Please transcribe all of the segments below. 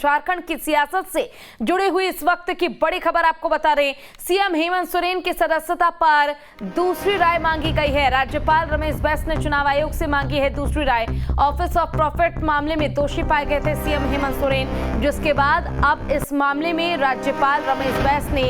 झारखंड की सियासत से जुड़ी हुई इस वक्त की बड़ी खबर आपको बता रहे हैं। सीएम हेमंत सोरेन की सदस्यता पर दूसरी राय मांगी गई है। राज्यपाल रमेश बैस ने चुनाव आयोग से मांगी है दूसरी राय। ऑफिस ऑफ प्रॉफिट मामले में दोषी पाए गए थे सीएम हेमंत सोरेन, जिसके बाद अब इस मामले में राज्यपाल रमेश बैस ने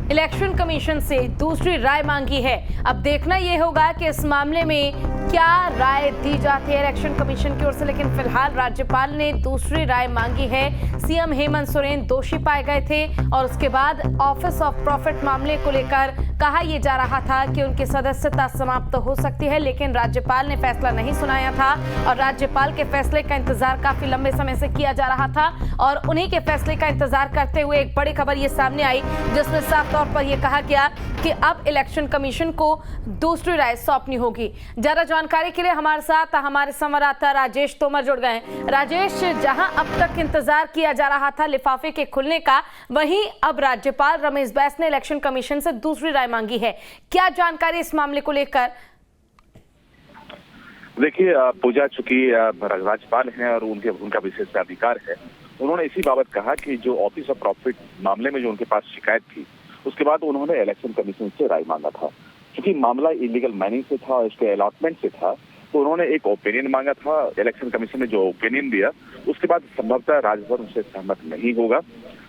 इलेक्शन कमीशन से दूसरी राय मांगी है। अब देखना यह होगा कि इस मामले में क्या राय दी जाती है इलेक्शन कमीशन की ओर से, लेकिन फिलहाल राज्यपाल ने दूसरी राय मांगी है। सीएम हेमंत सोरेन दोषी पाए गए थे और उसके बाद ऑफिस ऑफ प्रॉफिट मामले को लेकर कहा यह जा रहा था कि उनकी सदस्यता समाप्त हो सकती है, लेकिन राज्यपाल ने फैसला नहीं सुनाया था और राज्यपाल के फैसले का इंतजार काफी लंबे समय से किया जा रहा था और उन्हीं के फैसले का इंतजार करते हुए एक बड़ी खबर ये सामने आई, जिसमें साफ तौर पर यह कहा गया कि अब इलेक्शन कमीशन को दूसरी राय सौंपनी होगी। ज्यादा जानकारी के लिए हमारे साथ हमारे संवाददाता राजेश तोमर जुड़ गए हैं। राजेश, जहां अब तक इंतजार किया जा रहा था लिफाफे के खुलने का, वहीं अब राज्यपाल रमेश बैस ने इलेक्शन कमीशन से दूसरी राय मांगी है। क्या जानकारी इस मामले को लेकर? देखिए पूजा, चूंकि राज्यपाल हैं और उनका विशेष अधिकार है, उन्होंने इसी बाबत कहा कि जो ऑफिस ऑफ प्रॉफिट मामले में जो उनके पास शिकायत थी, उसके बाद उन्होंने इलेक्शन कमीशन से राय मांगा था। क्योंकि मामला इलीगल माइनिंग से था और इसके अलॉटमेंट से था, तो उन्होंने एक ओपिनियन मांगा था। इलेक्शन कमीशन ने जो ओपिनियन दिया, उसके बाद संभवतः राजभवन उनसे सहमत नहीं होगा।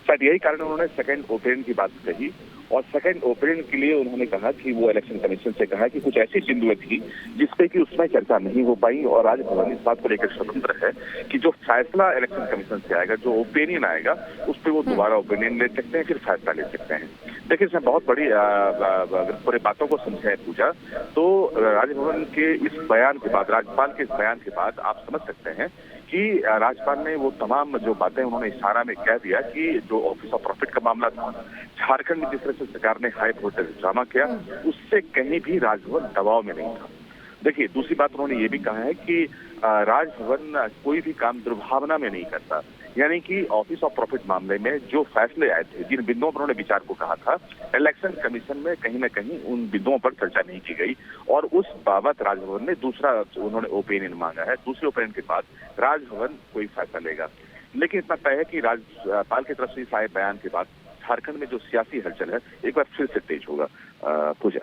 शायद यही कारण उन्होंने सेकंड ओपिनियन की बात कही और सेकंड ओपिनियन के लिए उन्होंने कहा कि वो इलेक्शन कमीशन से कहा कि कुछ ऐसी बिंदुएं थी जिसपे कि उसमें चर्चा नहीं हो पाई और राजभवन इस बात को लेकर स्वतंत्र है कि जो फैसला इलेक्शन कमीशन से आएगा, जो ओपिनियन आएगा, उस पर वो दोबारा ओपिनियन ले सकते हैं, फिर फैसला ले सकते हैं। देखिए, इसमें बहुत बड़ी पूरे बातों को समझे है पूजा, तो राजभवन के इस बयान के बाद, राज्यपाल के इस बयान के बाद आप समझ सकते हैं कि राज्यपाल ने वो तमाम जो बातें उन्होंने इशारा में कह दिया कि जो ऑफिस ऑफ प्रॉफिट का मामला था, झारखंड में जिस तरह से सरकार ने हाई वोल्टेज ड्रामा किया, उससे कहीं भी राजभवन दबाव में नहीं था। देखिए, दूसरी बात उन्होंने ये भी कहा है कि राजभवन कोई भी काम दुर्भावना में नहीं करता, यानी कि ऑफिस ऑफ प्रॉफिट मामले में जो फैसले आए थे, जिन बिंदुओं पर उन्होंने विचार को कहा था, इलेक्शन कमीशन में कहीं न कहीं उन बिंदुओं पर चर्चा नहीं की गई और उस बाबत राजभवन ने दूसरा उन्होंने ओपिनियन मांगा है। दूसरे ओपिनियन के बाद राजभवन कोई फैसला लेगा। लेकिन इतना तय है कि राज्यपाल की तरफ से इस आए बयान के बाद झारखंड में जो सियासी हलचल है एक बार फिर से तेज होगा। पूजा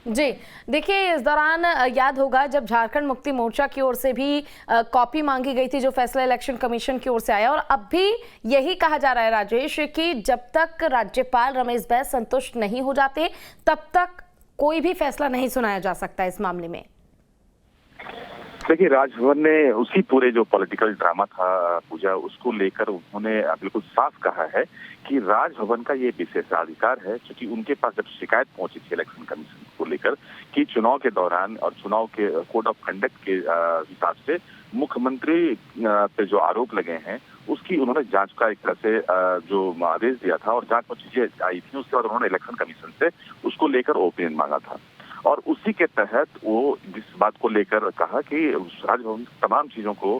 जी, देखिए, इस दौरान याद होगा जब झारखंड मुक्ति मोर्चा की ओर से भी कॉपी मांगी गई थी, जो फैसला इलेक्शन कमीशन की ओर से आया, और अब भी यही कहा जा रहा है राजेश कि जब तक राज्यपाल रमेश बैस संतुष्ट नहीं हो जाते तब तक कोई भी फैसला नहीं सुनाया जा सकता इस मामले में। देखिए, राजभवन ने उसी पूरे जो पॉलिटिकल ड्रामा था पूजा, उसको लेकर उन्होंने बिल्कुल साफ कहा है कि राजभवन का ये विशेषाधिकार है, क्योंकि उनके पास जब शिकायत पहुंची थी इलेक्शन कमीशन को लेकर कि चुनाव के दौरान और चुनाव के कोड ऑफ कंडक्ट के हिसाब से मुख्यमंत्री पे जो आरोप लगे हैं, उसकी उन्होंने जांच का एक तरह से जो आदेश दिया था और जांच में चीजें आई थी। उसके बाद उन्होंने इलेक्शन कमीशन से उसको लेकर ओपिनियन मांगा था और उसी के तहत वो जिस बात को लेकर कहा कि राजभवन तमाम चीजों को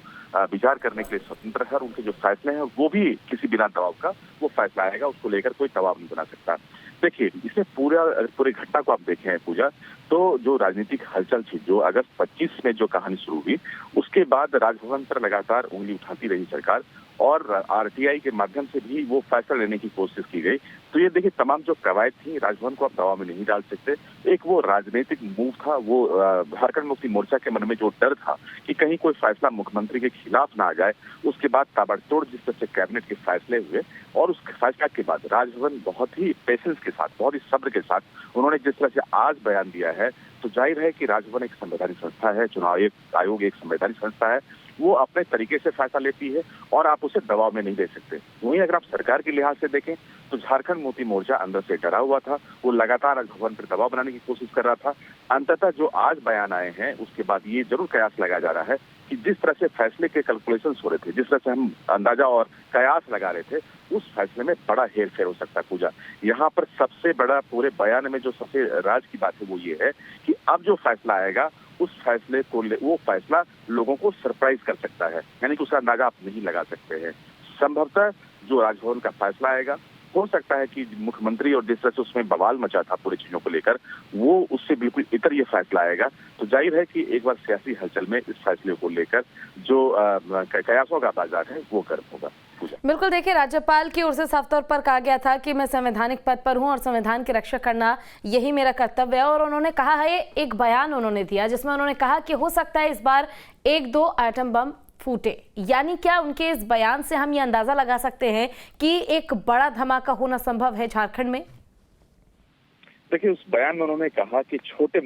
विचार करने के लिए स्वतंत्र है और उनके जो फैसले हैं वो भी किसी बिना दबाव का वो फैसला आएगा, उसको लेकर कोई दबाव नहीं बना सकता। देखिए, इसमें पूरी घटना को आप देखें पूजा, तो जो राजनीतिक हलचल थी, जो अगस्त 25 में जो कहानी शुरू हुई, उसके बाद राजभवन पर लगातार उंगली उठाती रही सरकार और आरटीआई के माध्यम से भी वो फैसला लेने की कोशिश की गई। तो ये देखिए, तमाम जो कवायद थी, राजभवन को आप दबाव में नहीं डाल सकते। एक वो राजनीतिक मूव था, वो झारखंड मुक्ति मोर्चा के मन में जो डर था कि कहीं कोई फैसला मुख्यमंत्री के खिलाफ ना आ जाए, उसके बाद ताबड़तोड़ जिस तरह से कैबिनेट के फैसले हुए और उस फैसला के बाद राजभवन बहुत ही पेशेंस के साथ, बहुत ही सब्र के साथ उन्होंने जिस तरह से आज बयान दिया है, तो जाहिर है कि राजभवन एक संवैधानिक संस्था है, चुनाव आयोग एक संवैधानिक संस्था है, वो अपने तरीके से फैसला लेती है और आप उसे दबाव में नहीं दे सकते। वहीं अगर आप सरकार के लिहाज से देखें तो झारखंड मुक्ति मोर्चा अंदर से डरा हुआ था, वो लगातार राजभवन पर दबाव बनाने की कोशिश कर रहा था। अंततः जो आज बयान आए हैं उसके बाद ये जरूर कयास लगाया जा रहा है कि जिस तरह से फैसले के कैलकुलेशंस हो रहे थे, जिस तरह से हम अंदाजा और कयास लगा रहे थे, उस फैसले में बड़ा हेरफेर हो सकता है पूजा। यहाँ पर सबसे बड़ा पूरे बयान में जो सबसे राज की बात है वो ये है कि अब जो फैसला आएगा उस फैसले को वो फैसला लोगों को सरप्राइज कर सकता है, यानी कि उसका अंदाजा आप नहीं लगा सकते हैं। संभवतः जो राजभवन का फैसला आएगा, हो सकता है कि मुख्यमंत्री और जिस तरह से उसमें बवाल मचा था पूरी चीजों को लेकर, वो उससे बिल्कुल इतर ये फैसला आएगा। तो जाहिर है कि एक बार सियासी हलचल में इस फैसले को लेकर जो कयासों का बाजार है वो गर्म होगा। पूजा। बिल्कुल, देखिए राज्यपाल की ओर से साफ तौर पर कहा गया था कि मैं संवैधानिक पद पर हूं और संविधान की रक्षा करना यही मेरा कर्तव्य है। और उन्होंने कहा है, एक बयान उन्होंने दिया जिसमें उन्होंने कहा कि हो सकता है इस बार 1-2 एटम बम फूटे। यानी क्या उनके इस बयान से हम ये अंदाजा लगा सकते हैं कि एक बड़ा धमाका होना संभव है झारखंड में? देखिए, उस बयान में उन्होंने कहा कि छोटे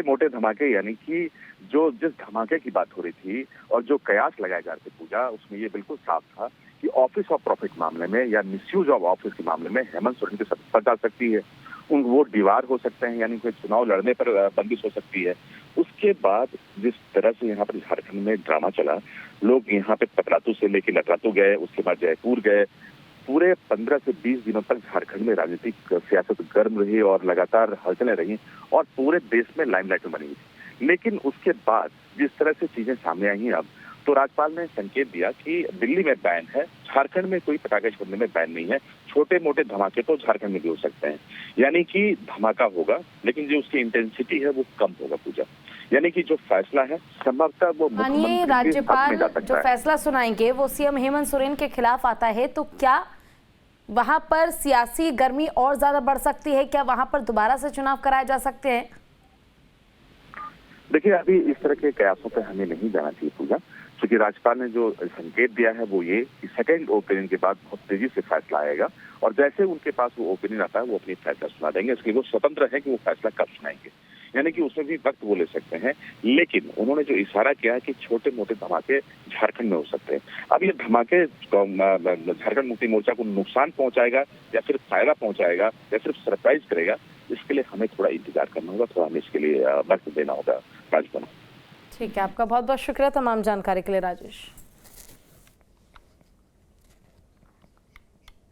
मोटे धमाके यानी कि जो जिस धमाके की बात हो रही थी और जो कयास लगाए जा रहे थे पूजा, उसमें ये बिल्कुल साफ था कि ऑफिस ऑफ प्रॉफिट मामले में या मिसयूज ऑफ ऑफिस के मामले में हेमंत सोरेन की सत्ता जा सकती है। उन वो दीवार हो सकते हैं, यानी कोई चुनाव लड़ने पर बंदिश हो सकती है। उसके बाद जिस तरह से यहाँ पर झारखंड में ड्रामा चला, लोग यहाँ पे पतरातू से लेके लटरातू गए, उसके बाद जयपुर गए। पूरे 15 से 20 दिनों तक झारखंड में राजनीतिक सियासत गर्म रही और लगातार हलचलें रही और पूरे देश में लाइमलाइट में बनी हुई। लेकिन उसके बाद जिस तरह से चीजें सामने आई हैं अब, तो राज्यपाल ने संकेत दिया कि दिल्ली में बैन है, झारखंड में कोई पटाखे छोड़ने में बैन नहीं है। छोटे मोटे धमाके तो झारखंड में भी हो सकते हैं, यानी कि धमाका होगा लेकिन जो उसकी इंटेंसिटी है वो कम होगा पूजा। यानी कि जो फैसला है संभवतः वो माननीय राज्यपाल जो फैसला सुनाएंगे वो सीएम हेमंत सोरेन के खिलाफ आता है, तो क्या वहां पर सियासी गर्मी और ज्यादा बढ़ सकती है? क्या वहां पर दोबारा से चुनाव कराए जा सकते हैं? देखिए, अभी इस तरह के कयासों पे हमें नहीं जाना चाहिए पूजा, क्योंकि राज्यपाल ने जो संकेत दिया है वो ये कि सेकेंड ओपिनियन के बाद बहुत तेजी से फैसला आएगा और जैसे उनके पास वो ओपिनियन आता है वो अपनी फैसला सुना देंगे। इसलिए वो स्वतंत्र है कि वो फैसला कब सुनाएंगे, यानी कि उसमें भी वक्त वो ले सकते हैं। लेकिन उन्होंने जो इशारा किया है कि छोटे मोटे धमाके झारखंड में हो सकते हैं। अब ये धमाके झारखंड मुक्ति मोर्चा को नुकसान पहुंचाएगा या फिर फायदा पहुंचाएगा या सिर्फ सरप्राइज करेगा, इसके लिए हमें थोड़ा इंतजार करना होगा, थोड़ा हमें इसके लिए वक्त देना होगा। राजभवन। ठीक है, आपका बहुत बहुत शुक्रिया तमाम जानकारी के लिए राजेश।